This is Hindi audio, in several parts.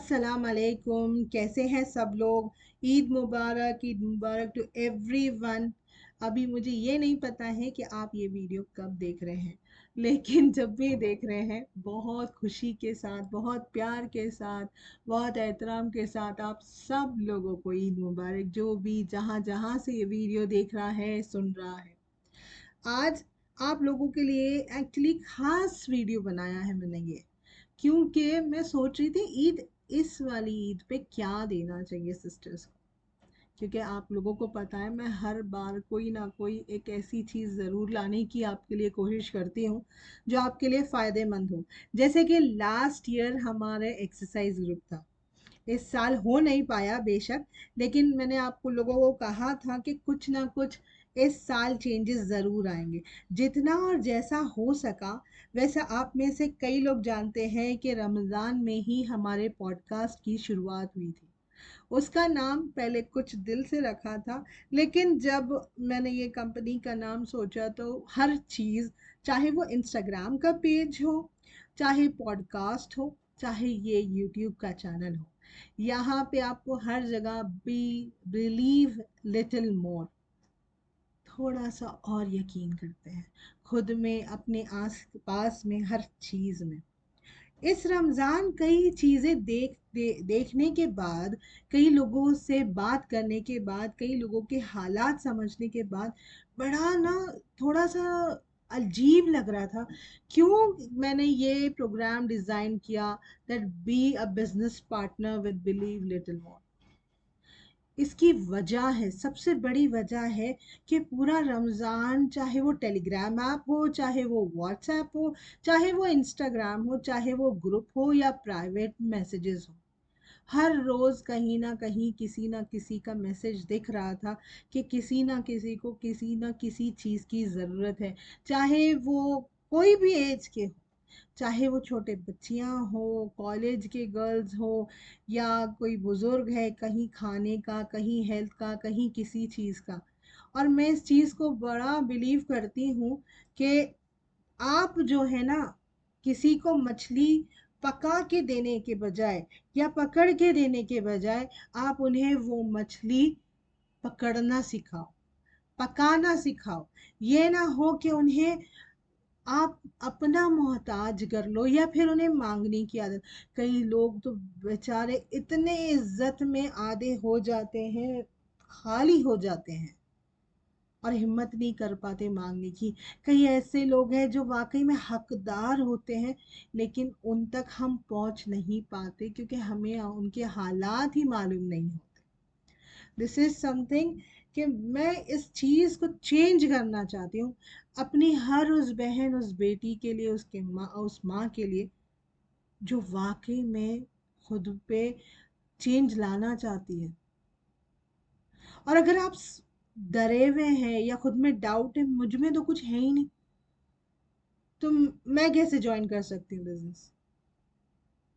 अस्सलाम वालेकुम। कैसे हैं सब लोग? ईद मुबारक टू एवरीवन। अभी मुझे ये नहीं पता है कि आप ये वीडियो कब देख रहे हैं, लेकिन जब भी देख रहे हैं बहुत खुशी के साथ, बहुत प्यार के साथ, बहुत एहतराम के साथ आप सब लोगों को ईद मुबारक। जो भी जहाँ जहाँ से ये वीडियो देख रहा है, सुन रहा है, आज आप लोगों के लिए एक्चुअली खास वीडियो बनाया है मैंने ये, क्योंकि मैं सोच रही थी ईद, इस वाली ईद पे क्या देना चाहिए सिस्टर्स को। क्योंकि आप लोगों को पता है मैं हर बार कोई ना कोई एक ऐसी चीज़ ज़रूर लाने की आपके लिए कोशिश करती हूँ जो आपके लिए फ़ायदेमंद हो। जैसे कि लास्ट ईयर हमारे एक्सरसाइज ग्रुप था, इस साल हो नहीं पाया बेशक, लेकिन मैंने आपको लोगों को कहा था कि कुछ ना कुछ इस साल चेंजेस ज़रूर आएंगे, जितना और जैसा हो सका वैसा। आप में से कई लोग जानते हैं कि रमज़ान में ही हमारे पॉडकास्ट की शुरुआत हुई थी। उसका नाम पहले कुछ दिल से रखा था, लेकिन जब मैंने ये कंपनी का नाम सोचा तो हर चीज़, चाहे वो इंस्टाग्राम का पेज हो, चाहे पॉडकास्ट हो, चाहे ये यूट्यूब का चैनल हो, यहाँ पे आपको हर जगह बी बिलीव लिटिल मोर, थोड़ा सा और यकीन करते हैं खुद में, अपने आस पास में, हर चीज़ में। इस रमज़ान कई चीज़ें देखने के बाद, कई लोगों से बात करने के बाद, कई लोगों के हालात समझने के बाद बड़ा ना, थोड़ा सा अजीब लग रहा था। क्यों मैंने ये प्रोग्राम डिज़ाइन किया, that be a business partner with believe little more. इसकी वजह है, सबसे बड़ी वजह है कि पूरा रमज़ान, चाहे वो टेलीग्राम ऐप हो, चाहे वो व्हाट्सएप हो, चाहे वो इंस्टाग्राम हो, चाहे वो ग्रुप हो या प्राइवेट मैसेजेस हो, हर रोज़ कहीं ना कहीं किसी ना किसी का मैसेज दिख रहा था कि किसी ना किसी को किसी ना किसी चीज़ की ज़रूरत है। चाहे वो कोई भी एज के हो, चाहे वो छोटे बच्चियां हो, कॉलेज के गर्ल्स हो, या कोई बुजुर्ग है, कहीं खाने का, कहीं हेल्थ का, कहीं किसी चीज़ का। और मैं इस चीज़ को बड़ा बिलीव करती हूँ कि आप जो है ना, किसी को मछली पका के देने के बजाय या पकड़ के देने के बजाय, आप उन्हें वो मछली पकड़ना सिखाओ, पकाना सिखाओ। ये ना हो कि उन्हें आप अपना मोहताज कर लो या फिर उन्हें मांगने की आदत। कई लोग तो बेचारे इतने इज्जत में आधे हो जाते हैं, खाली हो जाते हैं और हिम्मत नहीं कर पाते मांगने की। कई ऐसे लोग हैं जो वाकई में हकदार होते हैं, लेकिन उन तक हम पहुंच नहीं पाते क्योंकि हमें उनके हालात ही मालूम नहीं होते। दिस इज समथिंग कि मैं इस चीज़ को चेंज करना चाहती हूँ अपनी हर उस बहन, उस बेटी के लिए, उसके माँ, उस माँ के लिए जो वाकई में खुद पे चेंज लाना चाहती है। और अगर आप डरे हुए हैं या खुद में डाउट है, मुझ में तो कुछ है ही नहीं, तो मैं कैसे ज्वाइन कर सकती हूँ बिजनेस?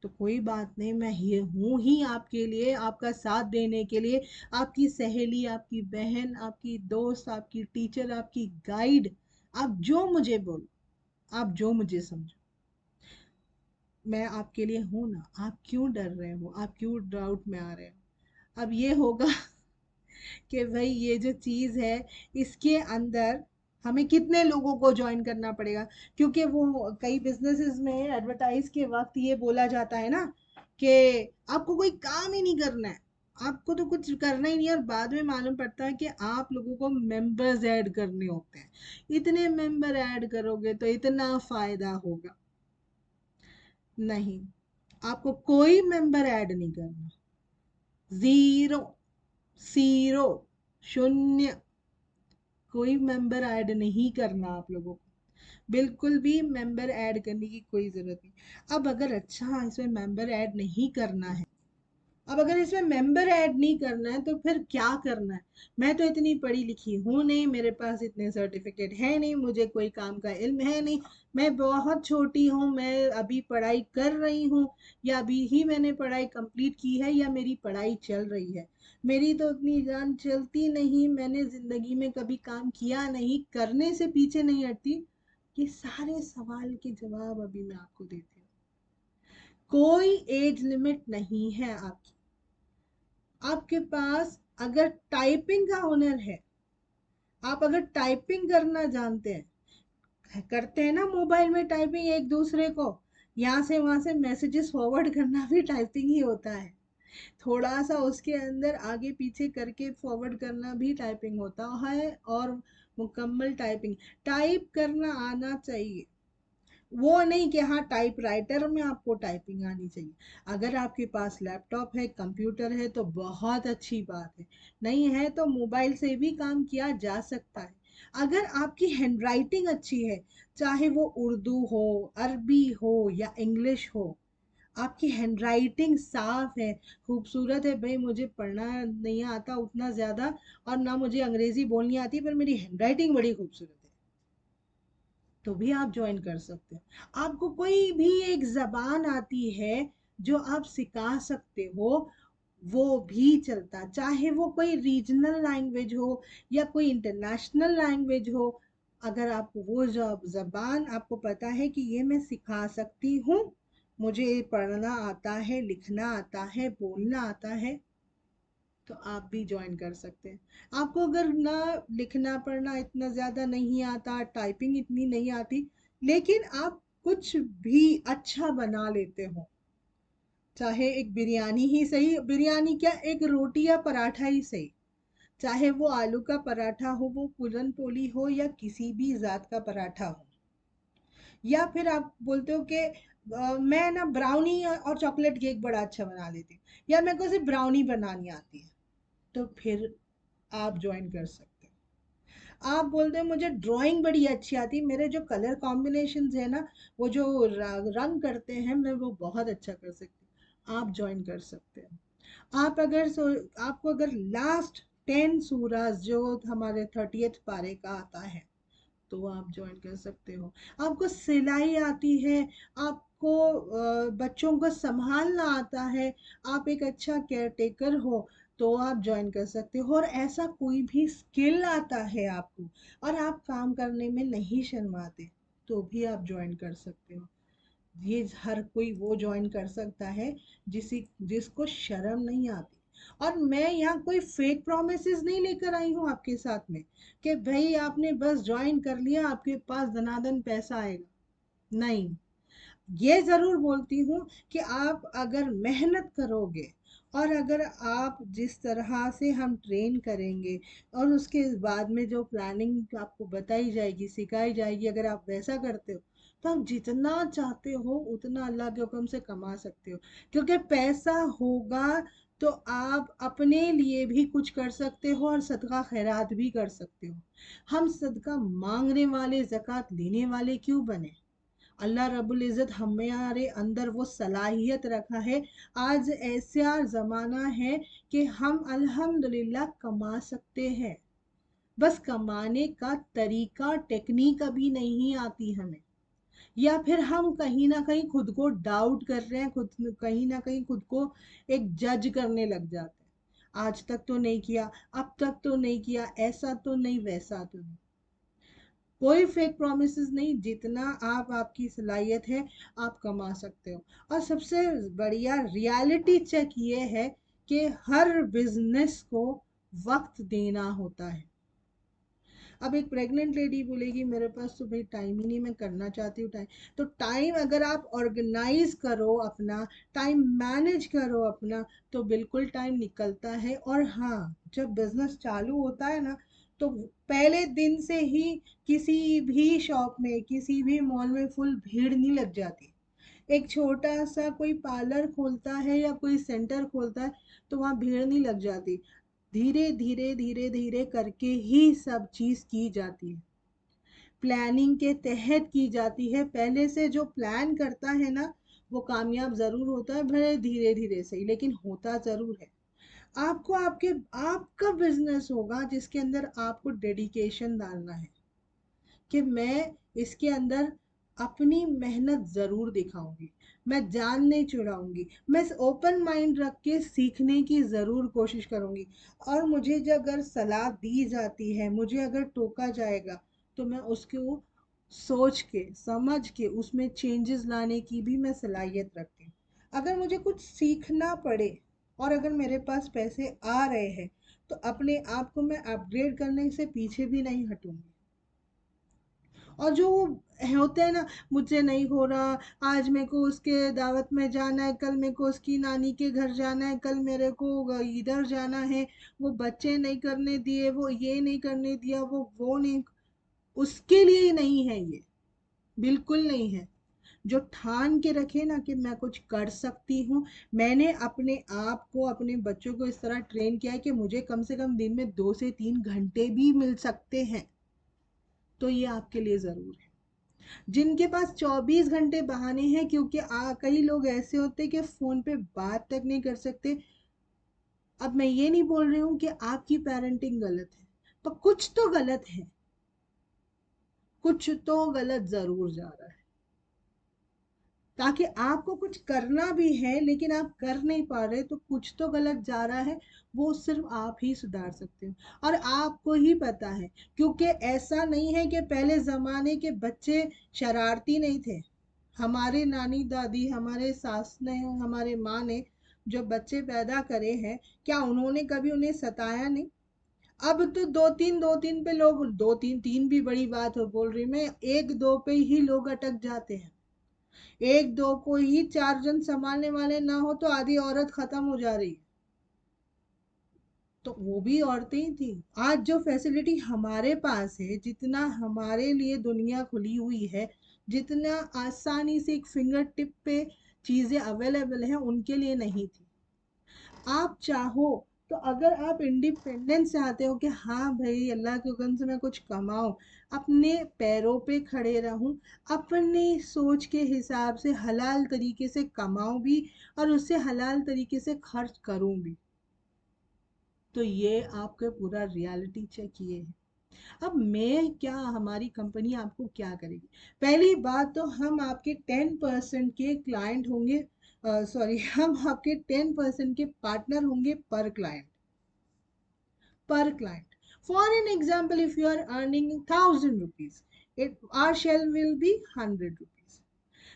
तो कोई बात नहीं, मैं ये हूँ ही आपके लिए, आपका साथ देने के लिए, आपकी सहेली, आपकी बहन, आपकी दोस्त, आपकी टीचर, आपकी गाइड। आप जो मुझे बोलो, आप जो मुझे समझो, मैं आपके लिए हूँ ना। आप क्यों डर रहे हो, आप क्यों डाउट में आ रहे हो? अब ये होगा कि भाई ये जो चीज़ है, इसके अंदर हमें कितने लोगों को ज्वाइन करना पड़ेगा। क्योंकि वो कई बिजनेसेस में एडवर्टाइज के वक्त ये बोला जाता है ना कि आपको कोई काम ही नहीं करना है, आपको तो कुछ करना ही नहीं है, और बाद में मालूम पड़ता है कि आप लोगों को मेंबर्स ऐड करने होते हैं। इतने मेंबर ऐड करोगे तो इतना फायदा होगा। नहीं, आपको कोई मेंबर ऐड नहीं करना। जीरो, जीरो, शून्य, कोई मेंबर ऐड नहीं करना आप लोगों को। बिल्कुल भी मेंबर ऐड करने की कोई ज़रूरत नहीं। अब अगर अच्छा इसमें मेंबर ऐड नहीं करना है, अब अगर इसमें मेंबर ऐड नहीं करना है तो फिर क्या करना है? मैं तो इतनी पढ़ी लिखी हूँ नहीं, मेरे पास इतने सर्टिफिकेट है नहीं, मुझे कोई काम का इल्म है नहीं, मैं बहुत छोटी हूँ, मैं अभी पढ़ाई कर रही हूँ, या अभी ही मैंने पढ़ाई कंप्लीट की है, या मेरी पढ़ाई चल रही है। मेरी तो उतनी जान चलती नहीं, मैंने ज़िंदगी में कभी काम किया नहीं, करने से पीछे नहीं हटती। ये सारे सवाल के जवाब अभी मैं आपको देती हूँ। कोई एज लिमिट नहीं है आपकी। आपके पास अगर टाइपिंग का हुनर है, आप अगर टाइपिंग करना जानते हैं, करते हैं ना मोबाइल में टाइपिंग एक दूसरे को, यहाँ से वहां से मैसेजेस फॉरवर्ड करना भी टाइपिंग ही होता है। थोड़ा सा उसके अंदर आगे पीछे करके फॉरवर्ड करना भी टाइपिंग होता है। और मुकम्मल टाइपिंग, टाइप करना आना चाहिए। वो नहीं कि हाँ टाइप राइटर में आपको टाइपिंग आनी चाहिए। अगर आपके पास लैपटॉप है, कंप्यूटर है तो बहुत अच्छी बात है, नहीं है तो मोबाइल से भी काम किया जा सकता है। अगर आपकी हैंडराइटिंग अच्छी है, चाहे वो उर्दू हो, अरबी हो या इंग्लिश हो, आपकी हैंडराइटिंग साफ है, खूबसूरत है, भाई मुझे पढ़ना नहीं आता उतना ज़्यादा और ना मुझे अंग्रेज़ी बोलनी आती, पर मेरी हैंडराइटिंग बड़ी खूबसूरत है, तो भी आप ज्वाइन कर सकते हो। आपको कोई भी एक जबान आती है जो आप सिखा सकते हो, वो भी चलता, चाहे वो कोई रीजनल लैंग्वेज हो या कोई इंटरनेशनल लैंग्वेज हो। अगर आपको वो जबान आपको पता है कि ये मैं सिखा सकती हूँ, मुझे पढ़ना आता है, लिखना आता है, बोलना आता है, तो आप भी ज्वाइन कर सकते हैं। आपको अगर ना लिखना पढ़ना इतना ज़्यादा नहीं आता, टाइपिंग इतनी नहीं आती, लेकिन आप कुछ भी अच्छा बना लेते हो, चाहे एक बिरयानी ही सही, बिरयानी क्या, एक रोटी या पराठा ही सही, चाहे वो आलू का पराठा हो, वो पूरन पोली हो या किसी भी जात का पराठा हो, या फिर आप बोलते हो कि मैं ना ब्राउनी और चॉकलेट केक बड़ा अच्छा बना लेती हूँ, या मेरे को सिर्फ ब्राउनी बनानी आती है, तो फिर आप ज्वाइन कर सकते हैं। आप बोलते हैं मुझे ड्राइंग बड़ी अच्छी आती है, मेरे जो कलर कॉम्बिनेशंस है ना, वो जो रंग करते हैं, मैं वो बहुत अच्छा कर सकती हूँ, आप ज्वाइन कर सकते हैं। आप अगर आपको अगर लास्ट 10 सूराज जो हमारे 30th पारे का आता है, तो आप ज्वाइन कर सकते हो। आपको सिलाई आती है, आपको बच्चों को संभालना आता है, आप एक अच्छा केयर टेकर हो, तो आप ज्वाइन कर सकते हो। और ऐसा कोई भी स्किल आता है आपको और आप काम करने में नहीं शर्माते, तो भी आप ज्वाइन कर सकते हो। ये हर कोई वो ज्वाइन कर सकता है जिसको शर्म नहीं आती। और मैं यहाँ कोई फेक प्रोमिसेस नहीं लेकर आई हूँ आपके साथ में कि भाई आपने बस ज्वाइन कर लिया आपके पास धनाधन पैसा आएगा, नहीं। ये जरूर बोलती हूँ कि आप अगर मेहनत करोगे और अगर आप जिस तरह से हम ट्रेन करेंगे और उसके बाद में जो प्लानिंग आपको बताई जाएगी, सिखाई जाएगी, अगर आप वैसा करते हो, तो आप जितना चाहते हो उतना अल्लाह के हुक्म से कमा सकते हो। क्योंकि पैसा होगा तो आप अपने लिए भी कुछ कर सकते हो और सदका खैरात भी कर सकते हो। हम सदका मांगने वाले, ज़कात लेने वाले क्यों बने? अल्लाह रब्बुल इज़्ज़त हमारे अंदर वो सलाहियत रखा है। आज ऐसा ज़माना है कि हम अल्हम्दुलिल्लाह कमा सकते हैं, बस कमाने का तरीका, टेक्निक अभी नहीं आती हमें, या फिर हम कहीं ना कहीं खुद को डाउट कर रहे हैं, खुद कहीं ना कहीं खुद को एक जज करने लग जाते हैं। आज तक तो नहीं किया, अब तक तो नहीं किया, ऐसा तो नहीं, वैसा तो नहीं। कोई फेक प्रोमिस नहीं, जितना आप आपकी सलाहियत है आप कमा सकते हो। और सबसे बढ़िया रियलिटी चेक ये है कि हर बिजनेस को वक्त देना होता है। अब एक प्रेग्नेंट लेडी बोलेगी मेरे पास तो भाई टाइम ही नहीं, मैं करना चाहती हूँ टाइम, तो टाइम अगर आप ऑर्गेनाइज करो, अपना टाइम मैनेज करो अपना, तो बिल्कुल टाइम निकलता है। और हाँ, जब बिजनेस चालू होता है ना, तो पहले दिन से ही किसी भी शॉप में, किसी भी मॉल में फुल भीड़ नहीं लग जाती। एक छोटा सा कोई पार्लर खोलता है या कोई सेंटर खोलता है, तो वहाँ भीड़ नहीं लग जाती। धीरे धीरे धीरे धीरे करके ही सब चीज की जाती है, प्लानिंग के तहत की जाती है। पहले से जो प्लान करता है ना, वो कामयाब जरूर होता है, भले धीरे धीरे सही, लेकिन होता जरूर है। आपको आपके आपका बिजनेस होगा जिसके अंदर आपको डेडिकेशन डालना है कि मैं इसके अंदर अपनी मेहनत ज़रूर दिखाऊंगी, मैं जान नहीं चुराऊंगी, मैं ओपन माइंड रख के सीखने की ज़रूर कोशिश करूंगी। और मुझे जब अगर सलाह दी जाती है, मुझे अगर टोका जाएगा, तो मैं उसको सोच के समझ के उसमें चेंजेस लाने की भी मैं सलाहियत रखती हूँ। अगर मुझे कुछ सीखना पड़े और अगर मेरे पास पैसे आ रहे हैं तो अपने आप को मैं अपग्रेड करने से पीछे भी नहीं हटूंगी। और जो होते हैं ना, मुझसे नहीं हो रहा, आज मेरे को उसके दावत में जाना है, कल मेरे को उसकी नानी के घर जाना है, कल मेरे को इधर जाना है, वो बच्चे नहीं करने दिए, वो ये नहीं करने दिया, वो नहीं, उसके लिए ही नहीं है ये, बिल्कुल नहीं है। जो ठान के रखे ना कि मैं कुछ कर सकती हूँ, मैंने अपने आप को, अपने बच्चों को इस तरह ट्रेन किया है कि मुझे कम से कम दिन में 2 से 3 घंटे भी मिल सकते हैं, तो ये आपके लिए जरूर है। जिनके पास 24 घंटे बहाने हैं, क्योंकि कई लोग ऐसे होते हैं कि फोन पे बात तक नहीं कर सकते। अब मैं ये नहीं बोल रही हूँ कि आपकी पेरेंटिंग गलत है, पर कुछ तो गलत है, कुछ तो गलत जरूर जा रहा है। ताकि आपको कुछ करना भी है लेकिन आप कर नहीं पा रहे, तो कुछ तो गलत जा रहा है, वो सिर्फ आप ही सुधार सकते हो। और आपको ही पता है, क्योंकि ऐसा नहीं है कि पहले जमाने के बच्चे शरारती नहीं थे। हमारे नानी दादी, हमारे सास ने, हमारे माँ ने जो बच्चे पैदा करे हैं, क्या उन्होंने कभी उन्हें सताया नहीं? अब तो दो तीन पे लोग, दो तीन, तीन भी बड़ी बात हो बोल रही मैं, एक दो पे ही लोग अटक जाते हैं। एक दो को ही 4 जन संभालने वाले ना हो तो आधी औरत खत्म हो जा रही है। तो वो भी औरतें ही थी। आज जो फैसिलिटी हमारे पास है, जितना हमारे लिए दुनिया खुली हुई है, जितना आसानी से एक फिंगर टिप पे चीजें अवेलेबल हैं, उनके लिए नहीं थी। आप चाहो तो, अगर आप इंडिपेंडेंस चाहते हो कि हाँ भाई अल्लाह के हुक्म से मैं कुछ कमाऊं, अपने पैरों पे खड़े रहूं, अपनी सोच के हिसाब से हलाल तरीके से कमाऊं भी और उससे हलाल तरीके से खर्च करूं भी, तो ये आपके पूरा रियलिटी चेक ये है। अब मैं क्या, हमारी कंपनी आपको क्या करेगी? पहली बात तो हम आपके 10% के क्लाइंट होंगे, सॉरी हम आपके 10% के पार्टनर होंगे पर client, per client. For an example, if you are earning 1,000 rupees, our shell will be 100 rupees.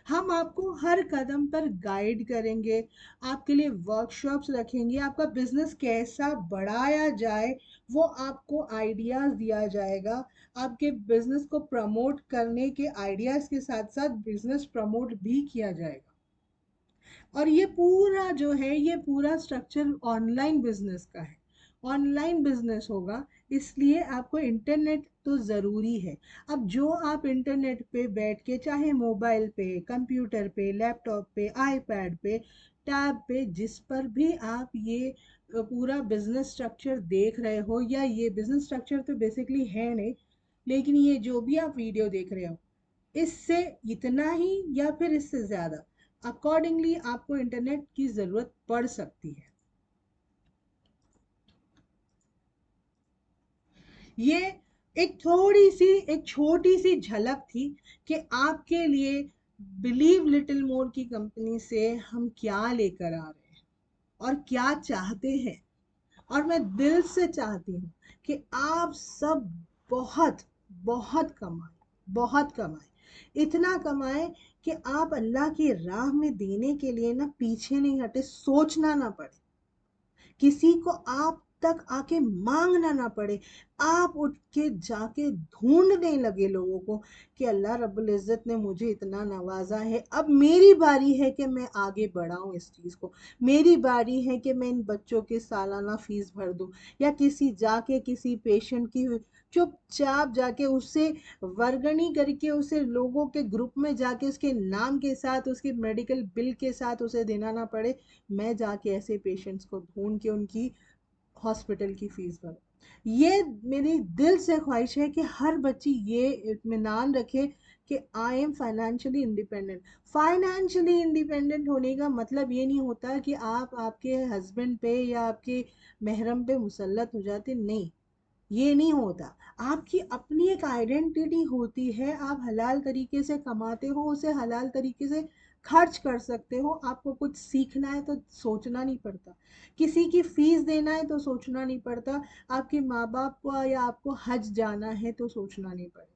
हम आपको हर कदम पर गाइड करेंगे, आपके लिए वर्कशॉप्स रखेंगे, आपका बिजनेस कैसा बढ़ाया जाए वो आपको आइडियाज दिया जाएगा। आपके बिजनेस को प्रमोट करने के आइडियाज के साथ साथ बिजनेस प्रमोट भी किया जाएगा। और ये पूरा जो है, ये पूरा स्ट्रक्चर ऑनलाइन बिजनेस का है। ऑनलाइन बिजनेस होगा, इसलिए आपको इंटरनेट तो ज़रूरी है। अब जो आप इंटरनेट पे बैठ के, चाहे मोबाइल पे, कंप्यूटर पे, लैपटॉप पे, आईपैड पे, टैब पे, जिस पर भी आप ये पूरा बिजनेस स्ट्रक्चर देख रहे हो, या ये बिजनेस स्ट्रक्चर तो बेसिकली है नहीं, लेकिन ये जो भी आप वीडियो देख रहे हो, इससे इतना ही या फिर इससे ज़्यादा अकॉर्डिंगली आपको इंटरनेट की ज़रूरत पड़ सकती है। ये एक छोटी सी झलक थी कि आपके लिए बिलीव लिटिल मोर की कंपनी से हम क्या लेकर आ रहे हैं और क्या चाहते हैं। और मैं दिल से चाहती हूँ कि आप सब बहुत बहुत कमाएं, बहुत कमाएं, इतना कमाएं कि आप अल्लाह की राह में देने के लिए ना पीछे नहीं हटे, सोचना ना पड़े, किसी को आप तक आके मांगना ना पड़े, आप उठ के जाके ढूंढने लगे लोगों को कि अल्लाह रब्बुल इज़्ज़त ने मुझे इतना नवाजा है, अब मेरी बारी है कि मैं आगे बढ़ाऊं इस चीज़ को, मेरी बारी है कि मैं इन बच्चों की सालाना फीस भर दूं, या किसी जाके किसी पेशेंट की चुपचाप जाके उससे वर्गणी करके, उसे लोगों के ग्रुप में जाके उसके नाम के साथ, उसके मेडिकल बिल के साथ उसे देना ना पड़े। मैं जाके ऐसे पेशेंट्स को ढूंढ के उनकी हॉस्पिटल की फीस भरूं। ये मेरी दिल से ख्वाहिश है कि हर बच्ची ये इत्मीनान रखे कि I am financially independent. Financially independent होने का मतलब ये नहीं होता कि आप आपके हस्बैंड पे या आपके महरम पे मुसल्लत हो जाते, नहीं, ये नहीं होता। आपकी अपनी एक आइडेंटिटी होती है, आप हलाल तरीके से कमाते हो, उसे हलाल तरीके से खर्च कर सकते हो। आपको कुछ सीखना है तो सोचना नहीं पड़ता, किसी की फीस देना है तो सोचना नहीं पड़ता, आपके माँ बाप को या आपको हज जाना है तो सोचना नहीं पड़ता।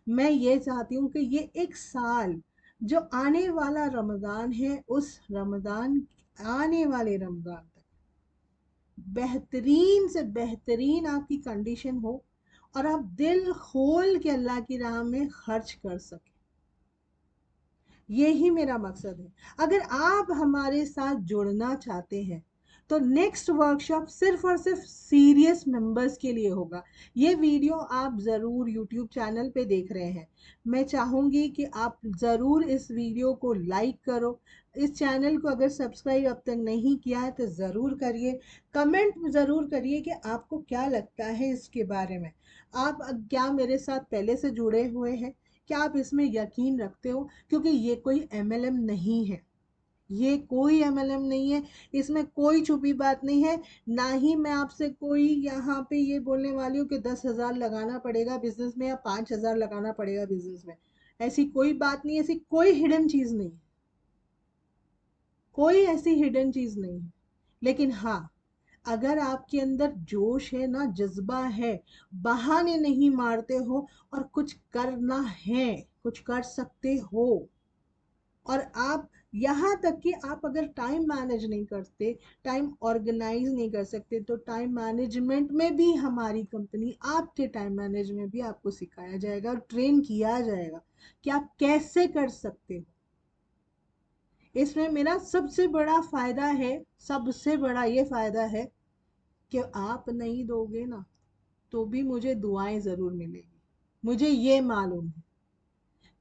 मैं ये चाहती हूँ कि ये एक साल जो आने वाला रमज़ान है, उस रमज़ान, आने वाले रमज़ान तक बेहतरीन से बेहतरीन आपकी कंडीशन हो और आप दिल खोल के अल्लाह की राह में खर्च कर सकें। यही मेरा मकसद है। अगर आप हमारे साथ जुड़ना चाहते हैं तो नेक्स्ट वर्कशॉप सिर्फ और सिर्फ सीरियस मेंबर्स के लिए होगा। ये वीडियो आप ज़रूर यूट्यूब चैनल पे देख रहे हैं, मैं चाहूँगी कि आप ज़रूर इस वीडियो को लाइक करो। इस चैनल को अगर सब्सक्राइब अब तक नहीं किया है तो ज़रूर करिए। कमेंट ज़रूर करिए कि आपको क्या लगता है इसके बारे में। आप क्या मेरे साथ पहले से जुड़े हुए हैं? क्या आप इसमें यकीन रखते हो? क्योंकि ये कोई एमएलएम नहीं है, ये कोई एमएलएम नहीं है, इसमें कोई छुपी बात नहीं है। ना ही मैं आपसे कोई यहाँ पे ये बोलने वाली हूँ कि 10,000 लगाना पड़ेगा बिजनेस में या 5,000 लगाना पड़ेगा बिजनेस में। ऐसी कोई बात नहीं, ऐसी कोई हिडन चीज नहीं, कोई ऐसी हिडन चीज नहीं है। लेकिन हाँ, अगर आपके अंदर जोश है ना, जज्बा है, बहाने नहीं मारते हो और कुछ करना है, कुछ कर सकते हो, और आप यहाँ तक कि आप अगर टाइम मैनेज नहीं करते, टाइम ऑर्गेनाइज नहीं कर सकते, तो टाइम मैनेजमेंट में भी हमारी कंपनी, आपके टाइम मैनेज में भी आपको सिखाया जाएगा और ट्रेन किया जाएगा कि आप कैसे कर सकते हो। इसमें मेरा सबसे बड़ा फायदा है, सबसे बड़ा ये फायदा है कि आप नहीं दोगे ना तो भी मुझे दुआएं जरूर मिलेगी, मुझे ये मालूम है।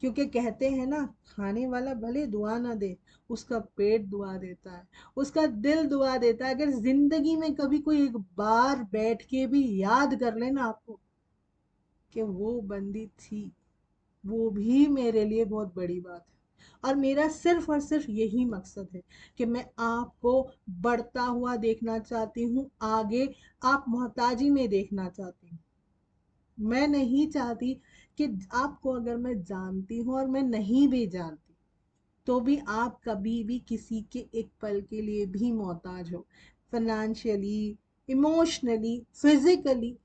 क्योंकि कहते हैं ना, खाने वाला भले दुआ ना दे, उसका पेट दुआ देता है, उसका दिल दुआ देता है। अगर जिंदगी में कभी कोई एक बार बैठ के भी याद कर लेना आपको कि वो बंदी थी, वो भी मेरे लिए बहुत बड़ी बात है। और मेरा सिर्फ और सिर्फ यही मकसद है कि मैं आपको बढ़ता हुआ देखना चाहती हूँ, आगे आप मोहताजी में देखना चाहती हूँ। मैं नहीं चाहती कि आपको अगर मैं जानती हूँ और मैं नहीं भी जानती तो भी आप कभी भी किसी के एक पल के लिए भी मोहताज हो, फाइनेंशियली, इमोशनली, फिजिकली।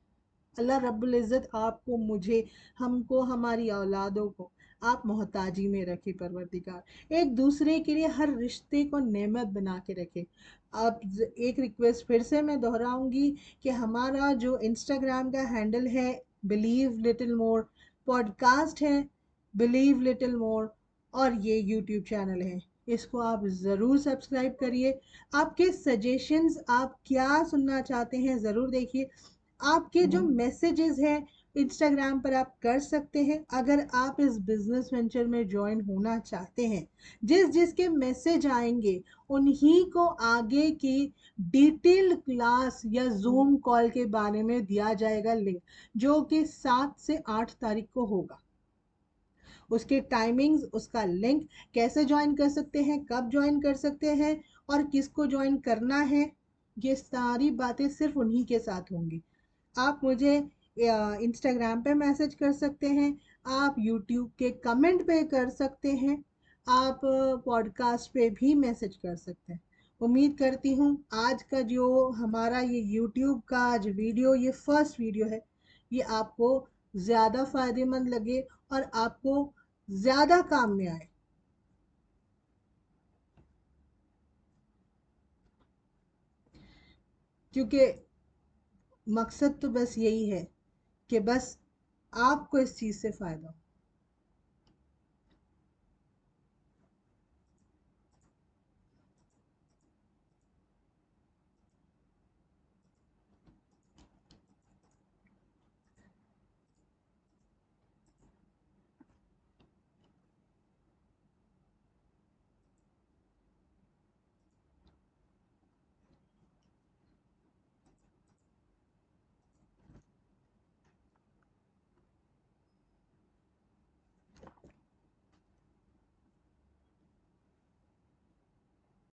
अल्लाह रब्बुल इज़्ज़त आपको, मुझे, हमको, हमारी औलादों को आप मोहताजी में रखे परवरदिगार। एक दूसरे के लिए हर रिश्ते को नेमत बना के रखे। आप एक रिक्वेस्ट फिर से मैं दोहराऊंगी कि हमारा जो इंस्टाग्राम का हैंडल है, बिलीव लिटिल मोर, पॉडकास्ट है बिलीव लिटिल मोर, और ये यूट्यूब चैनल है, इसको आप ज़रूर सब्सक्राइब करिए। आपके सजेशंस, आप क्या सुनना चाहते हैं ज़रूर देखिए। आपके जो मैसेजेस हैं इंस्टाग्राम पर आप कर सकते हैं। अगर आप इस बिजनेस वेंचर में ज्वाइन होना चाहते हैं, जिस जिसके मैसेज आएंगे उन्हीं को आगे की डिटेल्ड क्लास या जूम कॉल के बारे में दिया जाएगा लिंक, जो कि 7 से 8 तारीख को होगा। उसके टाइमिंग्स, उसका लिंक, कैसे ज्वाइन कर सकते हैं, कब ज्वाइन कर सकते हैं और किसको ज्वाइन करना है, ये सारी बातें सिर्फ उन्हीं के साथ होंगी। आप मुझे इंस्टाग्राम पे मैसेज कर सकते हैं, आप यूट्यूब के कमेंट पे कर सकते हैं, आप पॉडकास्ट पे भी मैसेज कर सकते हैं। उम्मीद करती हूँ आज का जो हमारा ये यूट्यूब का आज वीडियो, ये फर्स्ट वीडियो है, ये आपको ज़्यादा फायदेमंद लगे और आपको ज़्यादा काम में आए। क्योंकि मकसद तो बस यही है कि बस आपको इस चीज़ से फ़ायदा हो।